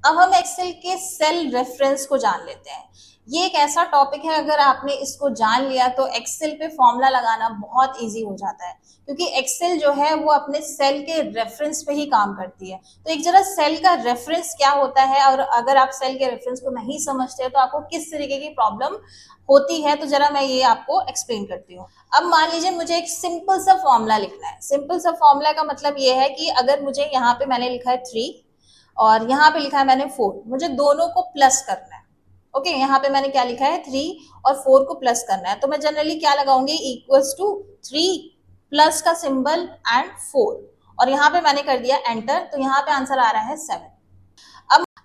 अब हम एक्सेल के सेल रेफरेंस को जान लेते हैं। ये एक ऐसा टॉपिक है, अगर आपने इसको जान लिया तो एक्सेल पे फॉर्मूला लगाना बहुत इजी हो जाता है, क्योंकि एक्सेल जो है वो अपने सेल के रेफरेंस पे ही काम करती है। तो एक जरा सेल का रेफरेंस क्या होता है, और अगर आप सेल के रेफरेंस को नहीं समझते तो आपको किस तरीके की प्रॉब्लम होती है, तो जरा मैं ये आपको एक्सप्लेन करती हूँ। अब मान लीजिए मुझे एक सिंपल सा फॉर्मूला लिखना है। सिंपल सा फॉर्मूला का मतलब ये है कि अगर मुझे यहाँ पे मैंने लिखा है 3 और यहाँ पे लिखा है मैंने 4, मुझे दोनों को प्लस करना है। ओके, यहाँ पे मैंने क्या लिखा है 3 और 4 को प्लस करना है, तो मैं जनरली क्या लगाऊंगी, इक्वल्स टू 3 प्लस का सिंबल एंड 4, और यहाँ पे मैंने कर दिया एंटर, तो यहाँ पे आंसर आ रहा है 7।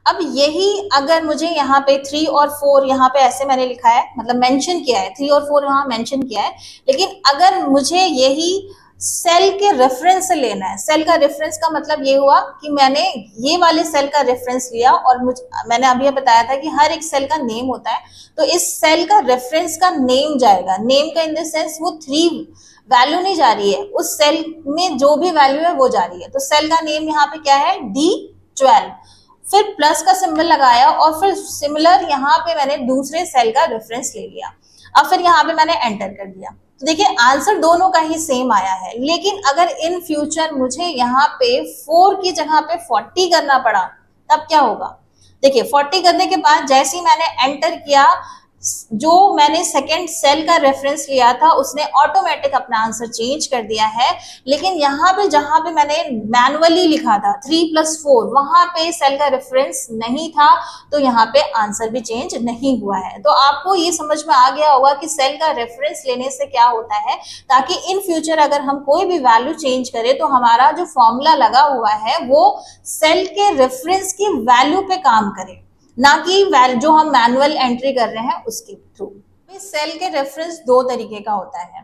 अब यही अगर मुझे यहाँ पे 3 और 4 यहाँ पे ऐसे मैंने लिखा है, मतलब मेंशन किया है, 3 और 4 यहाँ मेंशन किया है, लेकिन अगर मुझे यही सेल के रेफरेंस से लेना है, सेल का रेफरेंस का मतलब ये हुआ कि मैंने ये वाले सेल का रेफरेंस लिया, और मैंने अभी बताया था कि हर एक सेल का नेम होता है, तो इस सेल का रेफरेंस का नेम जाएगा। नेम का इन द सेंस वो 3 वैल्यू नहीं जा रही है, उस सेल में जो भी वैल्यू है वो जा रही है। तो सेल का नेम यहाँ पे क्या है, D12, फिर प्लस का सिंबल लगाया, और फिर सिमिलर यहाँ पे मैंने दूसरे सेल का रेफरेंस ले लिया। अब फिर यहाँ पे मैंने एंटर कर दिया, तो देखिए आंसर दोनों का ही सेम आया है। लेकिन अगर इन फ्यूचर मुझे यहाँ पे 4 की जगह पे 40 करना पड़ा, तब क्या होगा। देखिए 40 करने के बाद जैसे ही मैंने एंटर किया, जो मैंने सेकंड सेल का रेफरेंस लिया था उसने ऑटोमेटिक अपना आंसर चेंज कर दिया है। लेकिन यहाँ पे जहां पे मैंने मैनुअली लिखा था 3+4, वहां पे सेल का रेफरेंस नहीं था, तो यहाँ पे आंसर भी चेंज नहीं हुआ है। तो आपको ये समझ में आ गया होगा कि सेल का रेफरेंस लेने से क्या होता है, ताकि इन फ्यूचर अगर हम कोई भी वैल्यू चेंज करें तो हमारा जो फॉर्मूला लगा हुआ है वो सेल के रेफरेंस की वैल्यू पे काम करे, ना कि जो हम मैनुअल एंट्री कर रहे हैं उसके थ्रू। सेल के रेफरेंस दो तरीके का होता है,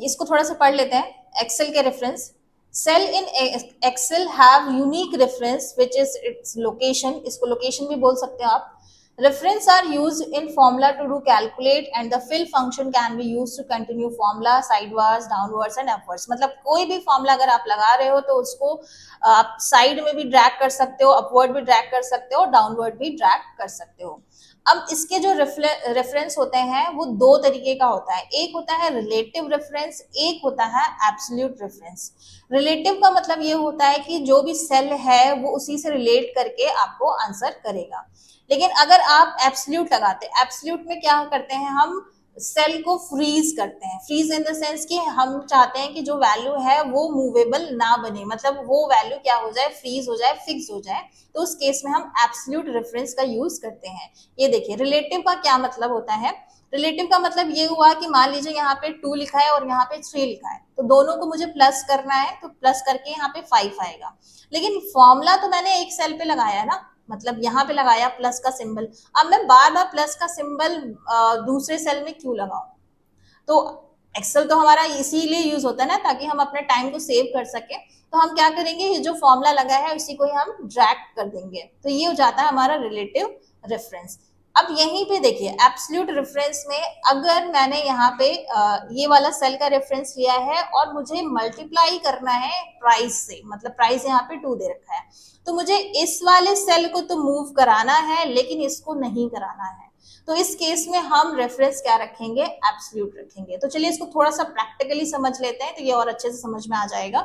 इसको थोड़ा सा पढ़ लेते हैं। एक्सेल के reference, cell in Excel have unique reference which is its location, इसको लोकेशन भी बोल सकते हो आप। Reference are used in formula to do calculate and the fill function can be used to continue formula sidewards, downwards and upwards। मतलब कोई भी formula अगर आप लगा रहे हो तो उसको आप साइड में भी ड्रैग कर सकते हो, अपवर्ड भी ड्रैग कर सकते हो, डाउनवर्ड भी ड्रैग कर सकते हो। अब इसके जो रेफरेंस होते हैं वो दो तरीके का होता है, एक होता है रिलेटिव रेफरेंस, एक होता है एब्सोल्यूट रेफरेंस। रिलेटिव का मतलब ये होता है कि जो भी सेल है वो उसी से रिलेट करके आपको आंसर करेगा। लेकिन अगर आप एब्सोल्यूट लगाते हैं, एब्सोल्यूट में क्या करते हैं, हम सेल को फ्रीज करते हैं। फ्रीज इन द सेंस कि हम चाहते हैं कि जो वैल्यू है वो मूवेबल ना बने, मतलब वो वैल्यू क्या हो जाए, फ्रीज हो जाए, फिक्स हो जाए। तो उस केस में हम एब्सोल्यूट रेफरेंस का यूज करते हैं। ये देखिए रिलेटिव का क्या मतलब होता है। रिलेटिव का मतलब ये हुआ कि मान लीजिए यहाँ पे 2 लिखा है और यहाँ पे 3 लिखा है, तो दोनों को मुझे प्लस करना है, तो प्लस करके यहाँ पे 5 आएगा। लेकिन फॉर्मूला तो मैंने एक सेल पे लगाया है ना, मतलब यहाँ पे लगाया प्लस का सिंबल। अब मैं बार बार प्लस का सिंबल दूसरे सेल में क्यों लगाऊं। तो एक्सेल तो हमारा इसीलिए यूज होता है ना, ताकि हम अपने टाइम को सेव कर सके। तो हम क्या करेंगे, ये जो फॉर्मूला लगा है उसी को ही हम ड्रैग कर देंगे, तो ये हो जाता है हमारा रिलेटिव रेफरेंस। अब यहीं पे देखिए एब्सोल्यूट रेफरेंस में अगर मैंने यहाँ पे ये वाला सेल का रेफरेंस लिया है और मुझे मल्टीप्लाई करना है प्राइस से, मतलब प्राइस यहाँ पे 2 दे रखा है, तो मुझे इस वाले सेल को तो मूव कराना है लेकिन इसको नहीं कराना है। तो इस केस में हम रेफरेंस क्या रखेंगे, एब्सोल्यूट रखेंगे। तो चलिए इसको थोड़ा सा प्रैक्टिकली समझ लेते हैं, तो ये और अच्छे से समझ में आ जाएगा।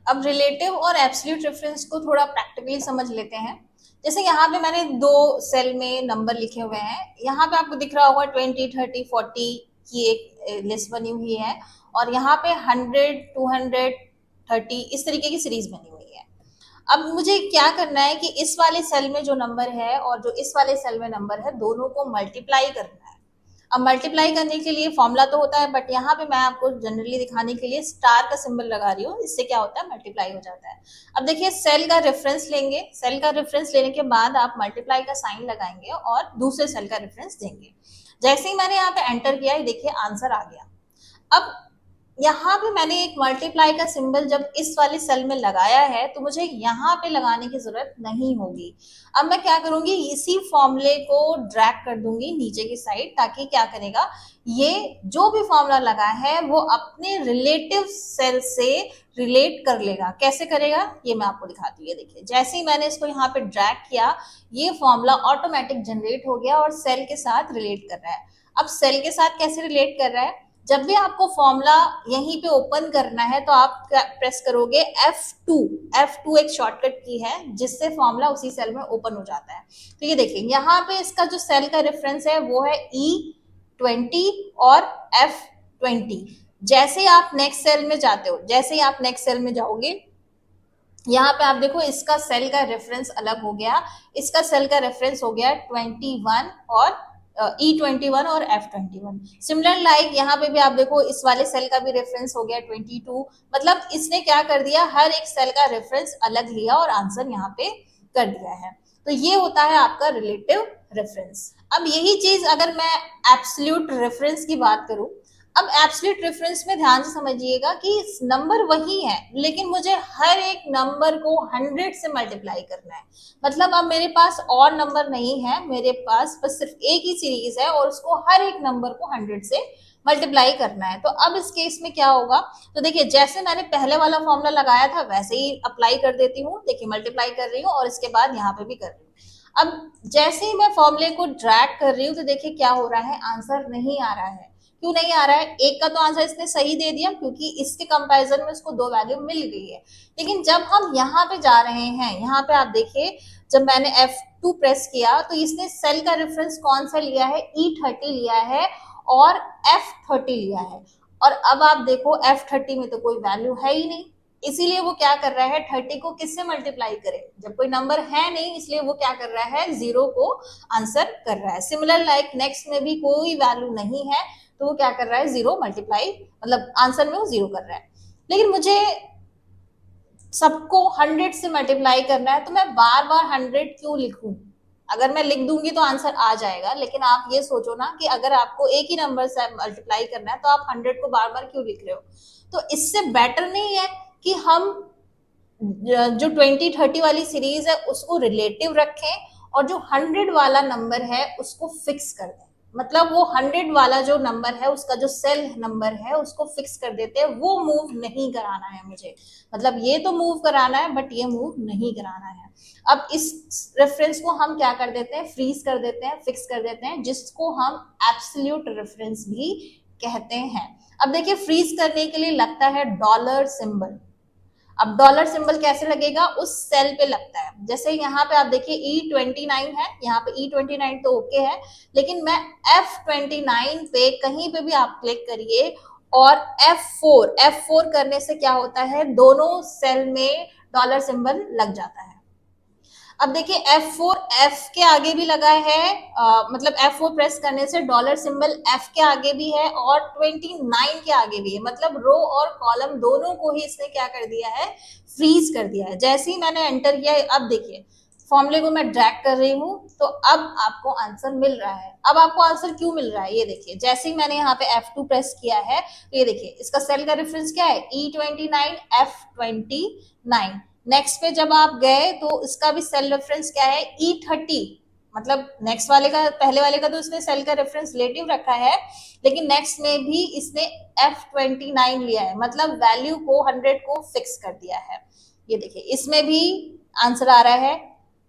अब रिलेटिव और एब्सोल्यूट रेफरेंस को थोड़ा प्रैक्टिकली समझ लेते हैं। जैसे यहाँ पे मैंने 2 सेल में नंबर लिखे हुए हैं, यहाँ पे आपको दिख रहा होगा 20, 30, 40 की एक लिस्ट बनी हुई है, और यहाँ पे 100, 200, 30 इस तरीके की सीरीज बनी हुई है। अब मुझे क्या करना है कि इस वाले सेल में जो नंबर है और जो इस वाले सेल में नंबर है, दोनों को मल्टीप्लाई करना है। अब मल्टीप्लाई करने के लिए फॉर्मूला तो होता है, बट यहाँ पे मैं आपको जनरली दिखाने के लिए स्टार का सिंबल लगा रही हूँ, इससे क्या होता है, मल्टीप्लाई हो जाता है। अब देखिए सेल का रेफरेंस लेंगे, सेल का रेफरेंस लेने के बाद आप मल्टीप्लाई का साइन लगाएंगे और दूसरे सेल का रेफरेंस देंगे। जैसे ही मैंने यहाँ पे एंटर किया, देखिए आंसर आ गया। अब यहाँ पे मैंने एक मल्टीप्लाई का सिंबल जब इस वाली सेल में लगाया है तो मुझे यहाँ पे लगाने की जरूरत नहीं होगी। अब मैं क्या करूंगी, इसी फॉर्मूले को ड्रैग कर दूंगी नीचे की साइड, ताकि क्या करेगा, ये जो भी फॉर्मूला लगा है वो अपने रिलेटिव सेल से रिलेट कर लेगा। कैसे करेगा ये मैं आपको दिखाती हूँ। ये देखिए, जैसे ही मैंने इसको यहाँ पे ड्रैग किया, ये फॉर्मूला ऑटोमेटिक जनरेट हो गया और सेल के साथ रिलेट कर रहा है। अब सेल के साथ कैसे रिलेट कर रहा है, जब भी आपको फॉर्मूला यहीं पे ओपन करना है तो आप प्रेस करोगे F2। F2 एक शॉर्टकट की है जिससे फॉर्मूला उसी सेल में ओपन हो जाता है। तो ये देखिए, यहाँ पे इसका जो सेल का रेफरेंस है वो है E20 और F20। जैसे ही आप नेक्स्ट सेल में जाते हो, जैसे ही आप नेक्स्ट सेल में जाओगे, यहाँ पे आप देखो इसका सेल का रेफरेंस अलग हो गया, इसका सेल का रेफरेंस हो गया 21 और E21 और F21। सिमिलर लाइक यहाँ पे भी आप देखो इस वाले सेल का भी रेफरेंस हो गया 22। मतलब इसने क्या कर दिया, हर एक सेल का रेफरेंस अलग लिया और आंसर यहाँ पे कर दिया है। तो ये होता है आपका रिलेटिव रेफरेंस। अब यही चीज अगर मैं एब्सोल्यूट रेफरेंस की बात करूं, अब एब्सोल्यूट रेफरेंस में ध्यान से समझिएगा कि नंबर वही है, लेकिन मुझे हर एक नंबर को 100 से मल्टीप्लाई करना है। मतलब अब मेरे पास और नंबर नहीं है, मेरे पास बस सिर्फ एक ही सीरीज है और उसको हर एक नंबर को 100 से मल्टीप्लाई करना है। तो अब इस केस में क्या होगा, तो देखिए जैसे मैंने पहले वाला फॉर्मूला लगाया था वैसे ही अप्लाई कर देती हूँ। देखिए मल्टीप्लाई कर रही हूँ और इसके बाद यहाँ पे भी कर रही हूँ। अब जैसे ही मैं फॉर्मूले को ड्रैग कर रही हूँ तो देखिए क्या हो रहा है, आंसर नहीं आ रहा है। क्यों नहीं आ रहा है, एक का तो आंसर इसने सही दे दिया क्योंकि इसके कंपैरिजन में इसको 2 वैल्यू मिल गई है। लेकिन जब हम यहाँ पे जा रहे हैं, यहाँ पे आप देखिए जब मैंने F2 प्रेस किया तो इसने सेल का रेफरेंस कौन सा लिया है, E30 लिया है और F30 लिया है। और अब आप देखो F30 में तो कोई वैल्यू है ही नहीं, इसीलिए वो क्या कर रहा है, 30 को किससे मल्टीप्लाई करे, जब कोई नंबर है नहीं इसलिए वो क्या कर रहा है, 0 को आंसर कर रहा है। सिमिलर लाइक नेक्स्ट में भी कोई वैल्यू नहीं है तो वो क्या कर रहा है, 0 मल्टीप्लाई, मतलब आंसर में वो 0 कर रहा है। लेकिन मुझे सबको 100 से मल्टीप्लाई करना है तो मैं बार बार 100 क्यों लिखूं, अगर मैं लिख दूंगी तो आंसर आ जाएगा। लेकिन आप ये सोचो ना कि अगर आपको एक ही नंबर से मल्टीप्लाई करना है तो आप 100 को बार बार क्यों लिख रहे हो। तो इससे बेटर नहीं है कि हम जो 20-30 वाली सीरीज है उसको रिलेटिव रखें और जो 100 वाला नंबर है उसको फिक्स कर दें। मतलब वो 100 वाला जो नंबर है उसका जो सेल नंबर है उसको फिक्स कर देते हैं, वो मूव नहीं कराना है मुझे। मतलब ये तो मूव कराना है बट ये मूव नहीं कराना है। अब इस रेफरेंस को हम क्या कर देते हैं, फ्रीज कर देते हैं, फिक्स कर देते हैं, जिसको हम एब्सोल्यूट रेफरेंस भी कहते हैं। अब देखिए फ्रीज करने के लिए लगता है डॉलर सिंबल। अब डॉलर सिंबल कैसे लगेगा, उस सेल पे लगता है। जैसे यहाँ पे आप देखिए E29 है, यहाँ पे E29 तो ओके है, लेकिन मैं F29 पे कहीं पे भी आप क्लिक करिए और F4 करने से क्या होता है, दोनों सेल में डॉलर सिंबल लग जाता है। अब देखिए F4 F के आगे भी लगा है, मतलब F4 प्रेस करने से डॉलर सिंबल F के आगे भी है और 29 के आगे भी है। मतलब रो और कॉलम दोनों को ही इसने क्या कर दिया है, फ्रीज कर दिया है। जैसे ही मैंने एंटर किया, अब देखिए फॉर्मूले को मैं ड्रैग कर रही हूँ तो अब आपको आंसर मिल रहा है। अब आपको आंसर क्यों मिल रहा है, ये देखिए जैसे ही मैंने यहाँ पे F2 प्रेस किया है तो ये देखिए इसका सेल का रेफरेंस क्या है, E29 F29। नेक्स्ट पे जब आप गए तो इसका भी सेल रेफरेंस क्या है, E30। मतलब नेक्स्ट वाले का, पहले वाले का तो इसने सेल का रेफरेंस रिलेटिव रखा है, लेकिन नेक्स्ट में भी इसने F29 लिया है, मतलब वैल्यू को 100 को फिक्स कर दिया है। ये देखिए इसमें भी आंसर आ रहा है,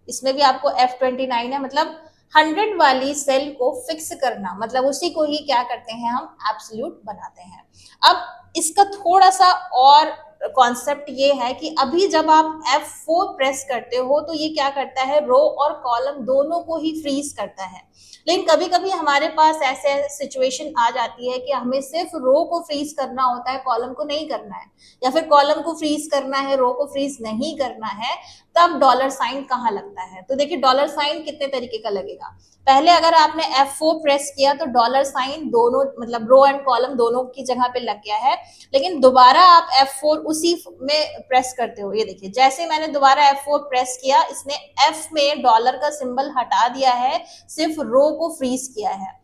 इसमें भी आपको F29 है। मतलब 100 वाली सेल को फिक्स करना, मतलब उसी को ही क्या करते हैं, हम एब्सोल्यूट बनाते हैं। अब इसका थोड़ा सा और कॉन्सेप्ट ये है कि अभी जब आप F4 प्रेस करते हो तो ये क्या करता है, रो और कॉलम दोनों को ही फ्रीज करता है। लेकिन कभी कभी हमारे पास ऐसे सिचुएशन आ जाती है कि हमें सिर्फ रो को फ्रीज करना होता है, कॉलम को नहीं करना है, या फिर कॉलम को फ्रीज करना है, रो को फ्रीज नहीं करना है, तब डॉलर साइन कहाँ लगता है। तो देखिए डॉलर साइन कितने तरीके का लगेगा। पहले अगर आपने F4 प्रेस किया तो डॉलर साइन दोनों, मतलब रो एंड कॉलम दोनों की जगह पे लग गया है, लेकिन दोबारा आप F4 उसी में प्रेस करते हो। ये देखिए जैसे मैंने दोबारा F4 प्रेस किया, इसने F में डॉलर का सिंबल हटा दिया है, सिर्फ रो को फ्रीज किया है।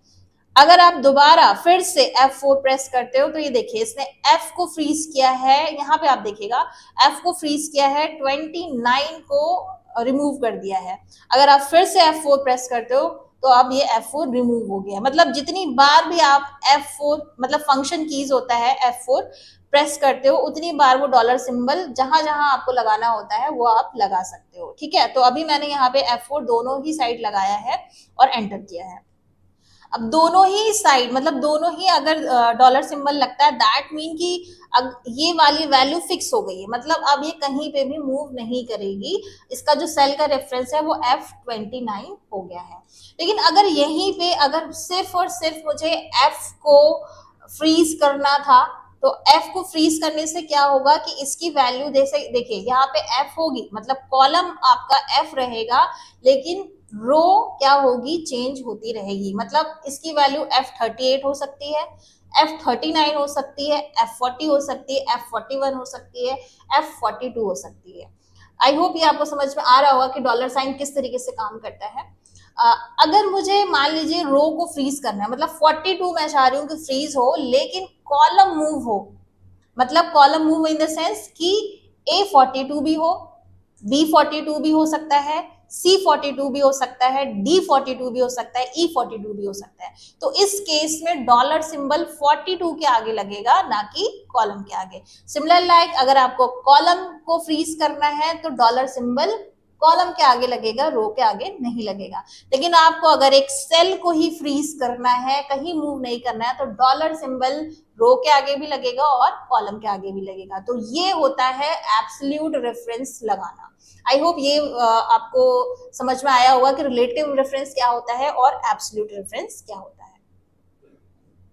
अगर आप दोबारा फिर से F4 प्रेस करते हो तो ये देखिए इसने F को फ्रीज किया है, यहाँ पे आप देखिएगा F को फ्रीज किया है, 29 को रिमूव कर दिया है। अगर आप फिर से F4 प्रेस करते हो तो अब ये F4 रिमूव हो गया। मतलब जितनी बार भी आप F4 मतलब फंक्शन कीज होता है F4 प्रेस करते हो उतनी बार वो डॉलर सिंबल जहां जहां आपको लगाना होता है वो आप लगा सकते हो। ठीक है, तो अभी मैंने यहाँ पे F4 दोनों ही साइड लगाया है और एंटर किया है। अब दोनों ही साइड मतलब दोनों ही अगर डॉलर सिंबल लगता है दैट मीन कि ये वाली वैल्यू फिक्स हो गई है, मतलब अब ये कहीं पे भी मूव नहीं करेगी। इसका जो सेल का रेफरेंस है वो F29 हो गया है। लेकिन अगर यहीं पे अगर सिर्फ और सिर्फ मुझे F को फ्रीज करना था तो F को फ्रीज करने से क्या होगा कि इसकी वैल्यू जैसे देखिए यहाँ पे F होगी, मतलब कॉलम आपका F रहेगा लेकिन रो क्या होगी, चेंज होती रहेगी। मतलब इसकी वैल्यू F38 हो सकती है, F39 हो सकती है, F40 हो सकती है, F41 हो सकती है, F42 हो सकती है। आई होप ये आपको समझ में आ रहा होगा कि डॉलर साइन किस तरीके से काम करता है। अगर मुझे मान लीजिए रो को फ्रीज करना है, मतलब 42 मैं चाह रही हूँ कि फ्रीज हो लेकिन कॉलम मूव हो, मतलब column move in the sense कि A42 भी हो, B42 भी हो सकता है, C42 भी हो सकता है, D42 भी हो सकता है, E42 भी हो सकता है। तो इस केस में डॉलर सिंबल 42 के आगे लगेगा ना कि कॉलम के आगे। सिमिलर लाइक अगर आपको कॉलम को फ्रीज करना है तो डॉलर सिंबल कॉलम के आगे लगेगा, रो के आगे नहीं लगेगा। लेकिन आपको अगर एक सेल को ही फ्रीज करना है, कहीं मूव नहीं करना है, तो डॉलर सिंबल रो के आगे भी लगेगा और कॉलम के आगे भी लगेगा। तो ये होता है एब्सोल्यूट रेफरेंस लगाना। आई होप ये आपको समझ में आया होगा कि रिलेटिव रेफरेंस क्या होता है और एब्सोल्यूट रेफरेंस क्या होता है।